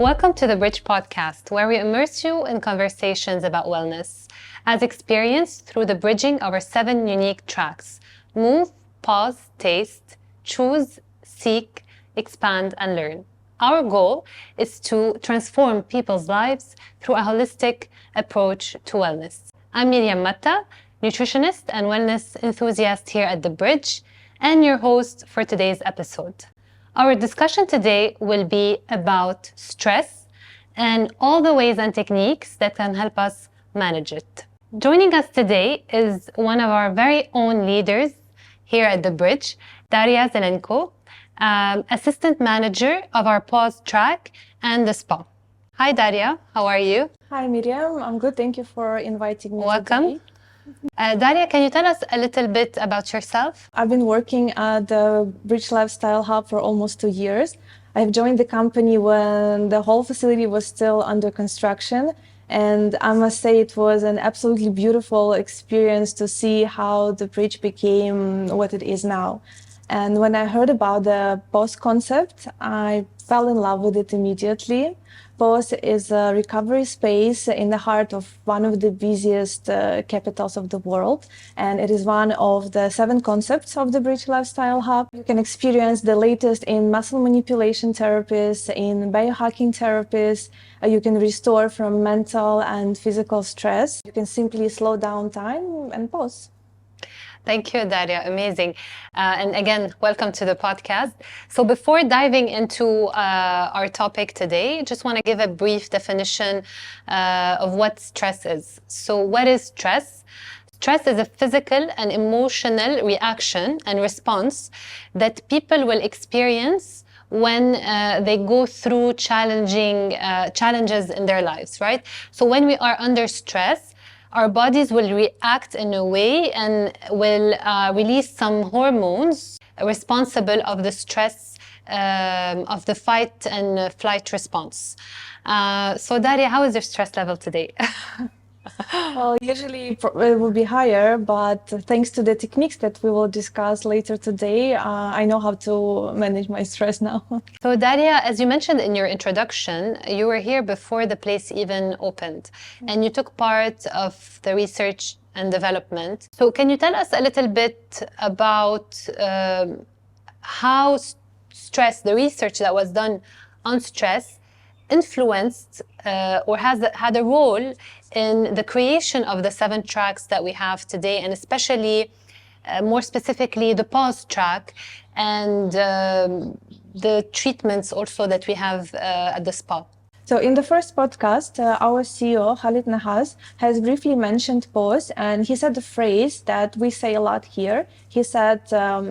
Welcome to the Bridge podcast, where we immerse you in conversations about wellness, as experienced through the bridging of our 7 unique tracks: move, pause, taste, choose, seek, expand, and learn. Our goal is to transform people's lives through a holistic approach to wellness. I'm Myriam Matta, nutritionist and wellness enthusiast here at The Bridge, and your host for today's episode. Our discussion today will be about stress and all the ways and techniques that can help us manage it. Joining us today is one of our very own leaders here at The Bridge, Daria Zelenko, assistant manager of our PAUSE track and the spa. Hi Daria, how are you? Hi Myriam, I'm good. Thank you for inviting me. Welcome. Today. Daria, can you tell us a little bit about yourself? I've been working at the Bridge Lifestyle Hub for almost 2 years. I've joined the company when the whole facility was still under construction. And I must say it was an absolutely beautiful experience to see how the Bridge became what it is now. And when I heard about the PAUSE concept, I fell in love with it immediately. PAUSE is a recovery space in the heart of one of the busiest capitals of the world. And it is one of the 7 concepts of the Bridge Lifestyle Hub. You can experience the latest in muscle manipulation therapies, in biohacking therapies. You can restore from mental and physical stress. You can simply slow down time and pause. Thank you, Daria. Amazing. And again, welcome to the podcast. So before diving into our topic today, just want to give a brief definition of what stress is. So what is stress? Stress is a physical and emotional reaction and response that people will experience when they go through challenges in their lives, right? So when we are under stress, our bodies will react in a way and will release some hormones responsible of the stress of the fight and flight response. So Daria, how is your stress level today? Well, usually it will be higher, but thanks to the techniques that we will discuss later today, I know how to manage my stress now. So Daria, as you mentioned in your introduction, you were here before the place even opened, and you took part of the research and development. So can you tell us a little bit about how stress, the research that was done on stress, influenced or had a role in the creation of the 7 tracks that we have today, and especially more specifically the PAUSE track and the treatments also that we have at the spa? So in the first podcast, our CEO, Khalid Nahas, has briefly mentioned PAUSE, and he said a phrase that we say a lot here. He said,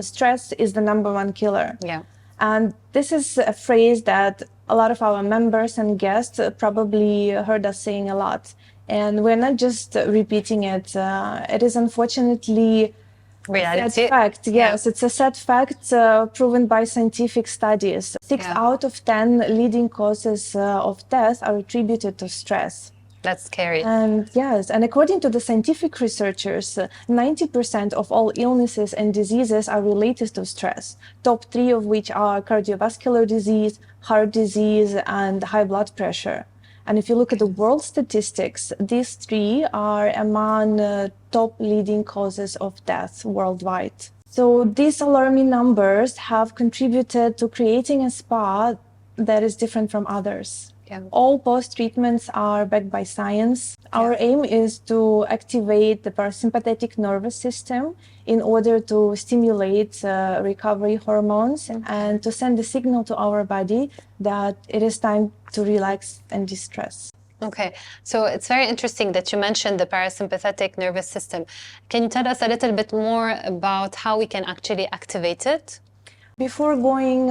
stress is the #1 killer. Yeah. And this is a phrase that a lot of our members and guests probably heard us saying a lot. And we're not just repeating it. It is unfortunately reality. a sad fact. Yes, it's a sad fact proven by scientific studies. 6 out of 10 leading causes of death are attributed to stress. That's scary. And yes, and according to the scientific researchers, 90% of all illnesses and diseases are related to stress. Top 3 of which are cardiovascular disease, heart disease, and high blood pressure. And if you look at the world statistics, these 3 are among top leading causes of death worldwide. So these alarming numbers have contributed to creating a spa that is different from others. Yeah. All PAUSE treatments are backed by science. Our aim is to activate the parasympathetic nervous system in order to stimulate recovery hormones and to send a signal to our body that it is time to relax and distress. Okay, so it's very interesting that you mentioned the parasympathetic nervous system. Can you tell us a little bit more about how we can actually activate it? Before going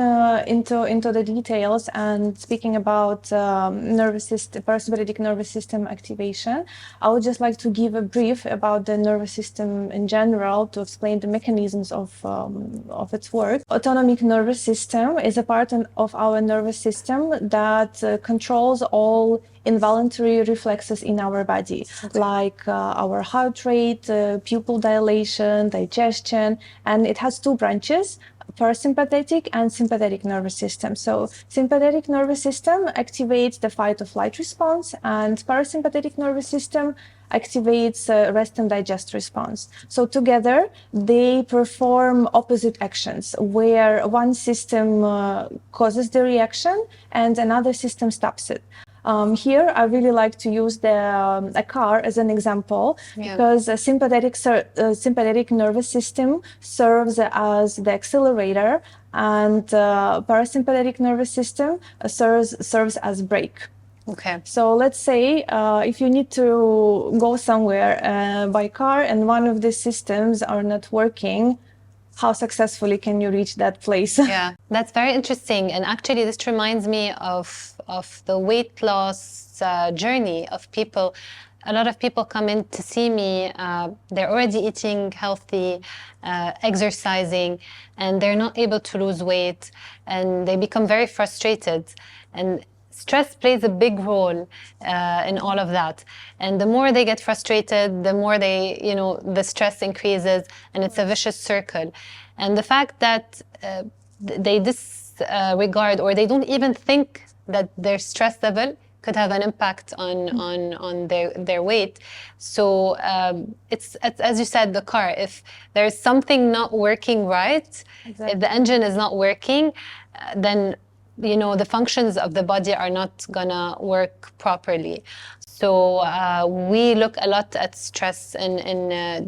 into the details and speaking about parasympathetic nervous system activation, I would just like to give a brief about the nervous system in general to explain the mechanisms of its work. Autonomic nervous system is a part of our nervous system that controls all involuntary reflexes in our body, like our heart rate, pupil dilation, digestion, and it has 2 branches. parasympathetic and sympathetic nervous system. So sympathetic nervous system activates the fight or flight response, and parasympathetic nervous system activates rest and digest response. So together they perform opposite actions, where one system causes the reaction and another system stops it. Here, I really like to use a car as an example, because a sympathetic nervous system serves as the accelerator, and parasympathetic nervous system serves as brake. Okay. So let's say if you need to go somewhere by car and one of these systems are not working, how successfully can you reach that place? Yeah, that's very interesting. And actually, this reminds me of the weight loss journey of people. A lot of people come in to see me. They're already eating healthy, exercising, and they're not able to lose weight. And they become very frustrated. And stress plays a big role in all of that. And the more they get frustrated, the more the stress increases, and it's a vicious circle. And the fact that they disregard or they don't even think that their stress level could have an impact on their weight. So it's as you said, the car. If there's something not working right, if the engine is not working, then the functions of the body are not gonna work properly. So we look a lot at stress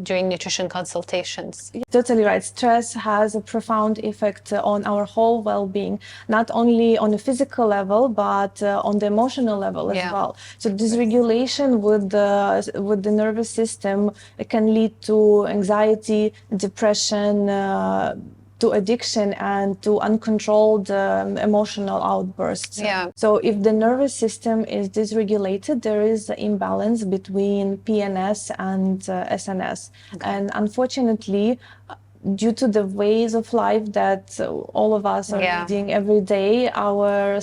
during nutrition consultations. Totally right. Stress has a profound effect on our whole well-being, not only on a physical level, but on the emotional level as well. So dysregulation with the nervous system, it can lead to anxiety, depression, to addiction, and to uncontrolled emotional outbursts. So if the nervous system is dysregulated, there is an imbalance between PNS and SNS. And unfortunately, due to the ways of life that all of us are leading every day, our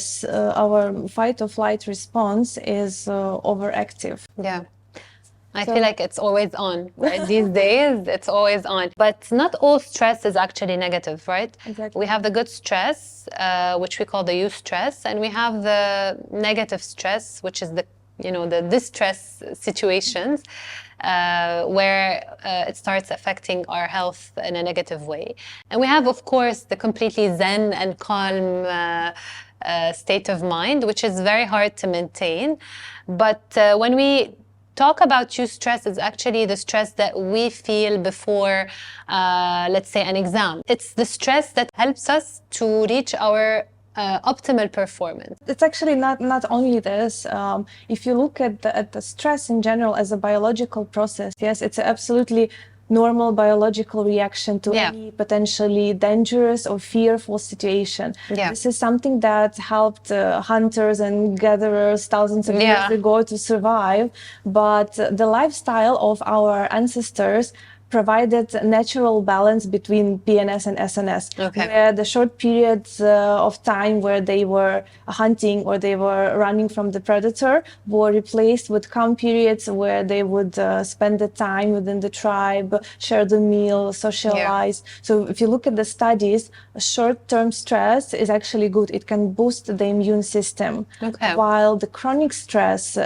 fight or flight response is overactive. I feel like it's always on, right? These days, it's always on. But not all stress is actually negative, right? Exactly. We have the good stress, which we call the eustress, and we have the negative stress, which is the distress situations, where it starts affecting our health in a negative way. And we have, of course, the completely zen and calm state of mind, which is very hard to maintain. But when we talk about eustress, is actually the stress that we feel before, let's say, an exam. It's the stress that helps us to reach our optimal performance. It's actually not only this. If you look at the stress in general as a biological process, yes, it's absolutely normal biological reaction to any potentially dangerous or fearful situation. This is something that helped hunters and gatherers thousands of years ago to survive, but the lifestyle of our ancestors provided natural balance between PNS and SNS, where the short periods of time where they were hunting or they were running from the predator were replaced with calm periods where they would spend the time within the tribe, share the meal, socialize. So if you look at the studies, short-term stress is actually good. It can boost the immune system, while the chronic stress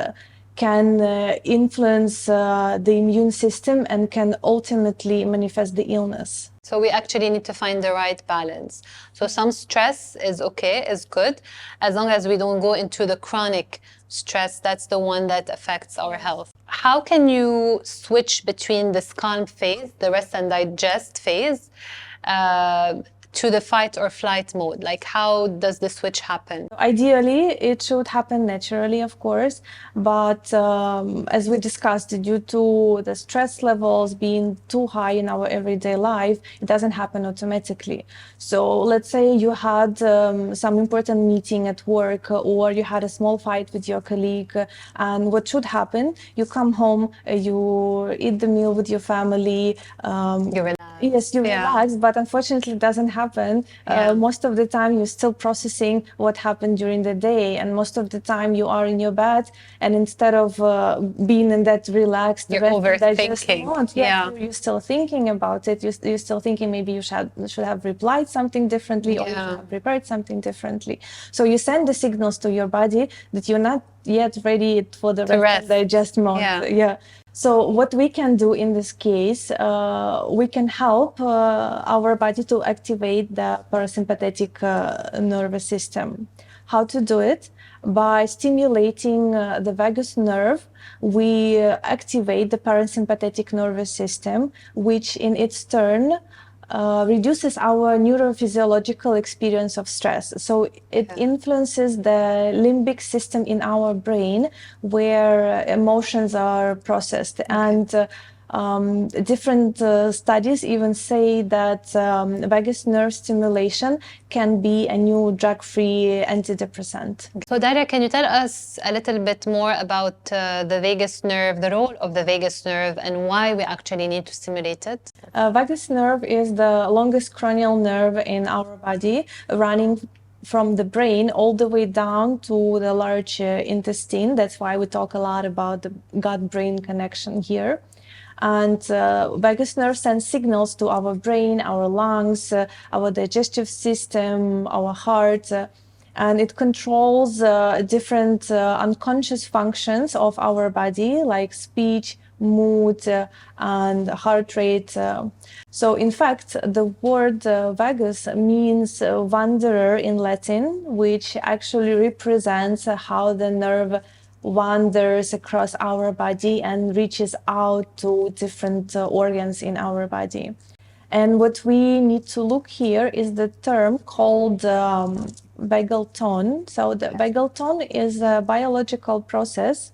can influence the immune system and can ultimately manifest the illness. So we actually need to find the right balance. So some stress is okay, is good, as long as we don't go into the chronic stress. That's the one that affects our health. How can you switch between this calm phase, the rest and digest phase, to the fight or flight mode? Like, how does the switch happen? Ideally, it should happen naturally, of course, but as we discussed, due to the stress levels being too high in our everyday life, it doesn't happen automatically. So let's say you had some important meeting at work, or you had a small fight with your colleague, and what should happen? You come home, you eat the meal with your family, you relax. Yes, you Yeah. relax, but unfortunately it doesn't happen. Yeah. Most of the time you're still processing what happened during the day, and most of the time you are in your bed, and instead of being in that relaxed, You're rest and digest overthinking. mode, Yeah. you're still thinking about it. You're still thinking maybe you should have replied something differently, or you should Yeah. have prepared something differently. So you send the signals to your body that you're not yet ready for the To rest and rest. digest mode. Yeah. Yeah. So what we can do in this case, we can help our body to activate the parasympathetic nervous system. How to do it? By stimulating the vagus nerve, we activate the parasympathetic nervous system, which in its turn reduces our neurophysiological experience of stress. So it influences the limbic system in our brain where emotions are processed. And different studies even say that vagus nerve stimulation can be a new drug-free antidepressant. So Daria, can you tell us a little bit more about the vagus nerve, the role of the vagus nerve, and why we actually need to stimulate it? Vagus nerve is the longest cranial nerve in our body, running from the brain all the way down to the large intestine. That's why we talk a lot about the gut-brain connection here. And vagus nerve sends signals to our brain, our lungs, our digestive system, our heart, and it controls different unconscious functions of our body, like speech, mood, and heart rate. So in fact, the word vagus means wanderer in Latin, which actually represents how the nerve wanders across our body and reaches out to different organs in our body. And what we need to look here is the term called vagal tone. So the vagal tone is a biological process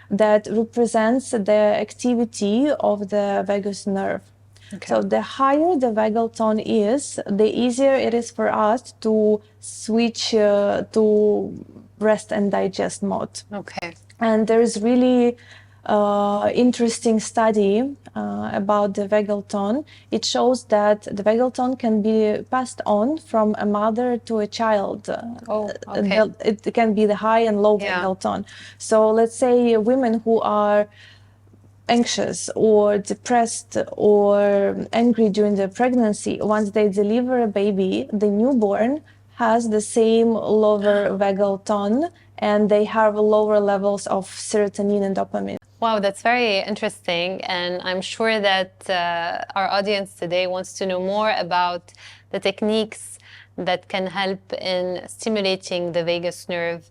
that represents the activity of the vagus nerve. Okay. So the higher the vagal tone is, the easier it is for us to switch to rest and digest mode. Okay. And there is really interesting study about the vagal tone. It shows that the vagal tone can be passed on from a mother to a child. Oh, okay. It can be the high and low vagal tone. So let's say women who are anxious or depressed or angry during their pregnancy, once they deliver a baby, the newborn has the same lower vagal tone, and they have lower levels of serotonin and dopamine. Wow, that's very interesting. And I'm sure that our audience today wants to know more about the techniques that can help in stimulating the vagus nerve,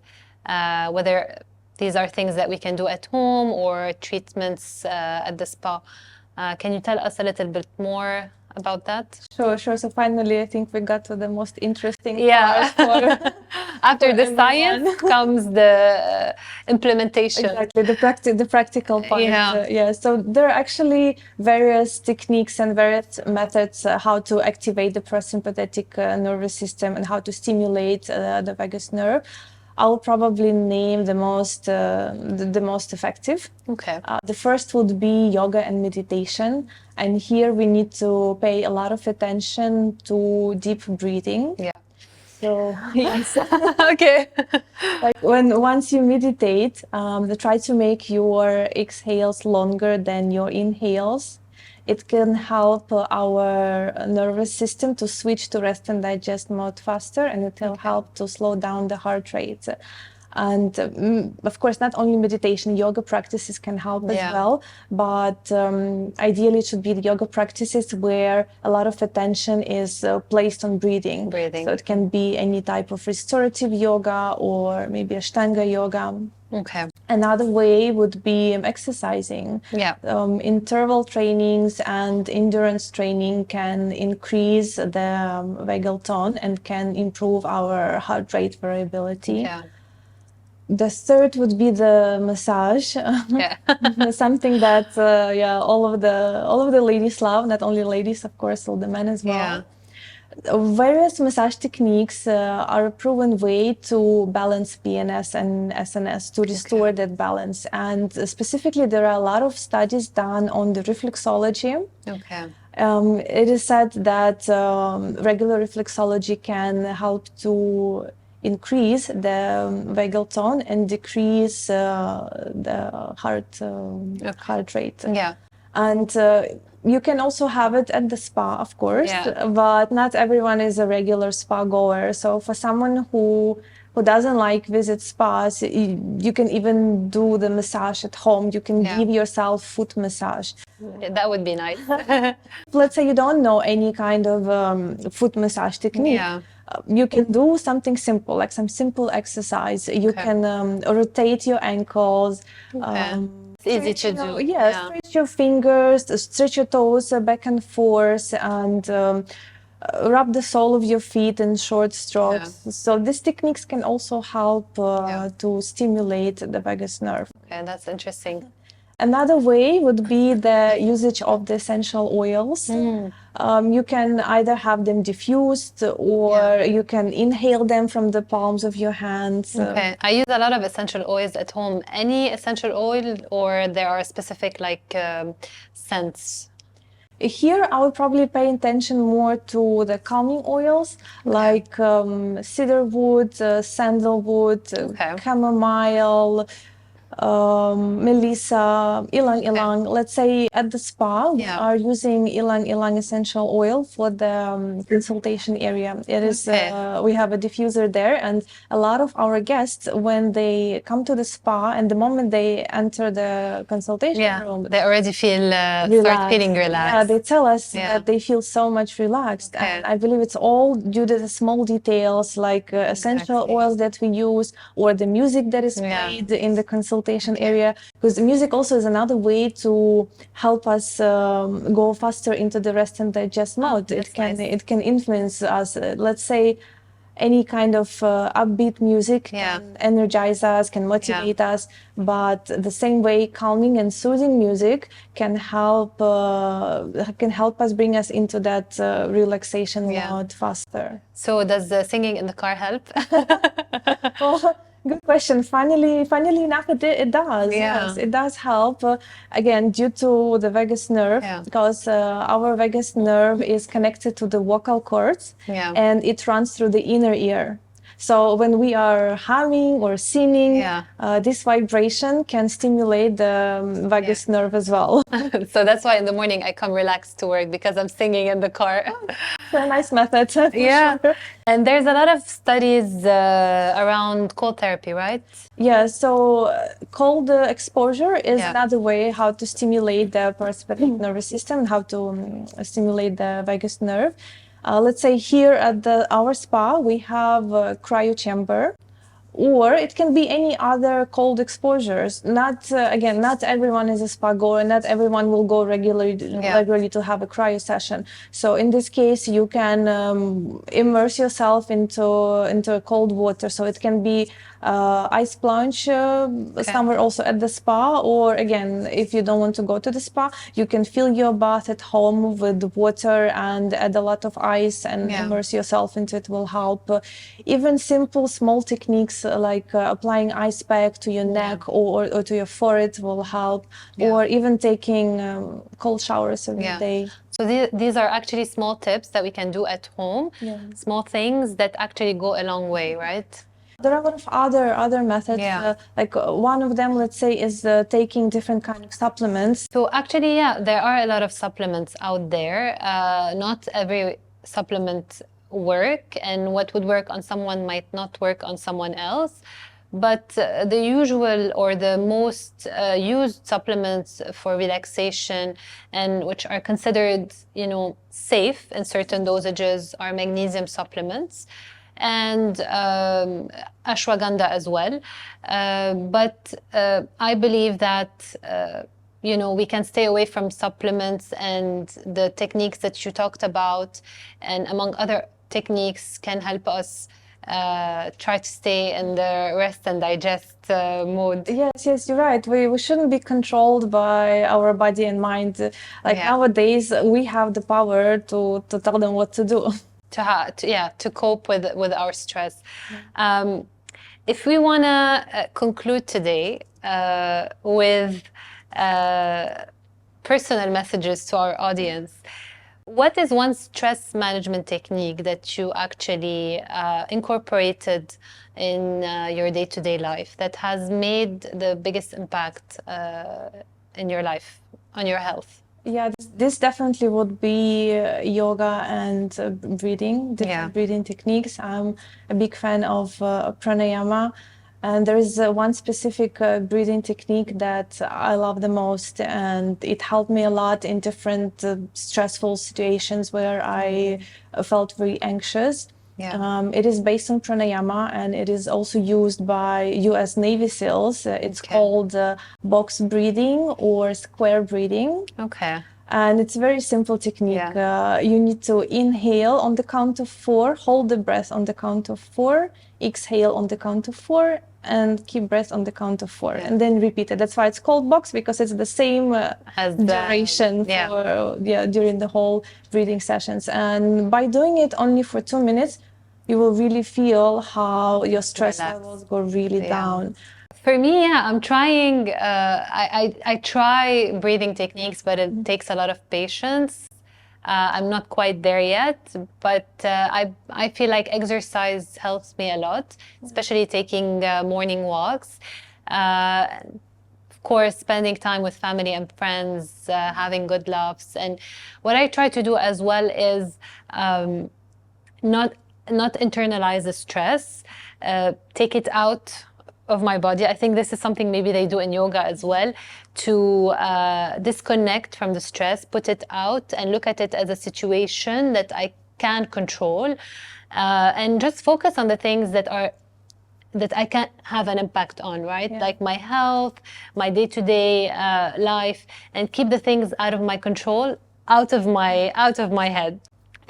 whether these are things that we can do at home or treatments at the spa. Can you tell us a little bit more about that? Sure. So finally, I think we got to the most interesting Yeah. part. After for the everyone. science comes the implementation. Exactly, the practical part. Yeah. So there are actually various techniques and various methods how to activate the parasympathetic nervous system and how to stimulate the vagus nerve. I'll probably name the most effective. Okay. The first would be yoga and meditation. And here we need to pay a lot of attention to deep breathing. Yeah. So, yes. Okay. Like once you meditate, try to make your exhales longer than your inhales. It can help our nervous system to switch to rest and digest mode faster, and it will help to slow down the heart rate. And of course, not only meditation, yoga practices can help as well, but ideally it should be the yoga practices where a lot of attention is placed on breathing. So it can be any type of restorative yoga or maybe Ashtanga yoga. Okay. Another way would be exercising. Yeah. Interval trainings and endurance training can increase the vagal tone and can improve our heart rate variability. Yeah. The third would be the massage. Yeah. Something that all of the ladies love. Not only ladies, of course, all the men as well. Yeah. Various massage techniques are a proven way to balance PNS and SNS, to restore that balance. And specifically, there are a lot of studies done on the reflexology. Okay. It is said that regular reflexology can help to increase the vagal tone and decrease the heart rate. Yeah. And you can also have it at the spa, of course, Yeah. but not everyone is a regular spa goer. So for someone who doesn't like visit spas, you can even do the massage at home. You can give yourself foot massage. That would be nice. Let's say you don't know any kind of foot massage technique. Yeah. You can do something simple, like some simple exercise. You can rotate your ankles. It's easy to do. Yeah, stretch your fingers, stretch your toes back and forth, and rub the sole of your feet in short strokes. So these techniques can also help to stimulate the vagus nerve. Okay, that's interesting. Another way would be the usage of the essential oils. You can either have them diffused or you can inhale them from the palms of your hands. Okay, I use a lot of essential oils at home. Any essential oil, or there are specific like scents? Here, I would probably pay attention more to the calming oils, like cedarwood, sandalwood, chamomile, melissa, ylang ylang. Let's say at the spa, we are using ylang ylang essential oil for the consultation area. It is we have a diffuser there, and a lot of our guests, when they come to the spa and the moment they enter the consultation room, they already feel start feeling relaxed. Yeah, they tell us that they feel so much relaxed, and I believe it's all due to the small details like essential oils that we use or the music that is played in the consultation area, because music also is another way to help us go faster into the rest and digest mode. It can influence us. Let's say any kind of upbeat music can energize us, can motivate us, but the same way calming and soothing music can help us bring us into that relaxation mode faster. So does the singing in the car help? Well, good question. Funnily enough, it does. Yes, it does help. Again, due to the vagus nerve, because our vagus nerve is connected to the vocal cords, and it runs through the inner ear. So when we are humming or singing, this vibration can stimulate the vagus nerve as well. So that's why in the morning I come relaxed to work, because I'm singing in the car. It's a nice method. Sure. And there's a lot of studies around cold therapy, right? Yeah, so cold exposure is another way how to stimulate the parasympathetic nervous system, how to stimulate the vagus nerve. Let's say here at our spa, we have a cryo chamber, or it can be any other cold exposures. Not everyone is a spa goer, not everyone will go regularly to have a cryo session. So in this case, you can immerse yourself into cold water. So it can be ice plunge somewhere also at the spa, or again, if you don't want to go to the spa, you can fill your bath at home with water and add a lot of ice and immerse yourself into it will help. Even simple small techniques like applying ice pack to your neck or to your forehead will help, or even taking cold showers every day. So these are actually small tips that we can do at home, small things that actually go a long way, right? There are a lot of other methods. Like one of them, let's say, is taking different kind of supplements. So actually, there are a lot of supplements out there. Not every supplement work, and what would work on someone might not work on someone else. But the usual or the most used supplements for relaxation and which are considered, safe in certain dosages are magnesium supplements and ashwagandha as well. But I believe that we can stay away from supplements, and the techniques that you talked about, and among other techniques, can help us try to stay in the rest and digest mode. Yes, you're right. We shouldn't be controlled by our body and mind. Nowadays, we have the power to tell them what to do. To cope with our stress. If we want to conclude today with personal messages to our audience, what is one stress management technique that you actually incorporated in your day-to-day life that has made the biggest impact in your life, on your health? Yeah, this definitely would be yoga and breathing, different breathing techniques. I'm a big fan of pranayama, and there is one specific breathing technique that I love the most, and it helped me a lot in different stressful situations where I felt very anxious. It is based on pranayama, and it is also used by US Navy SEALs. It's called box breathing or square breathing. Okay. And it's a very simple technique. You need to inhale on the count of 4, hold the breath on the count of 4, exhale on the count of 4, and keep breath on the count of 4, and then repeat it. That's why it's called box, because it's the same as duration for during the whole breathing sessions. And by doing it only for 2 minutes, you will really feel how your stress levels go really down. For me, I'm trying, I try breathing techniques, but it takes a lot of patience. I'm not quite there yet, but I feel like exercise helps me a lot, especially taking morning walks. Of course, spending time with family and friends, having good laughs. And what I try to do as well is not internalize the stress, take it out of my body. I think this is something maybe they do in yoga as well, to disconnect from the stress, put it out, and look at it as a situation that I can control, and just focus on the things that I can have an impact on, right? Like my health, my day-to-day life, and keep the things out of my control, out of my head.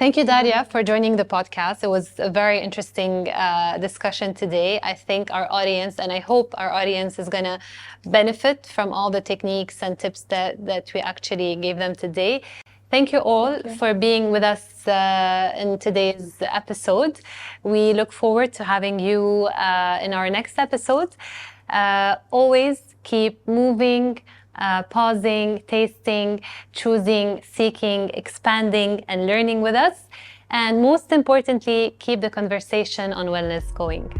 Thank you, Daria, for joining the podcast. It was a very interesting discussion today. I think our audience, and I hope our audience, is going to benefit from all the techniques and tips that we actually gave them today. Thank you all for being with us in today's episode. We look forward to having you in our next episode. Always keep moving, pausing, tasting, choosing, seeking, expanding, and learning with us. And most importantly, keep the conversation on wellness going.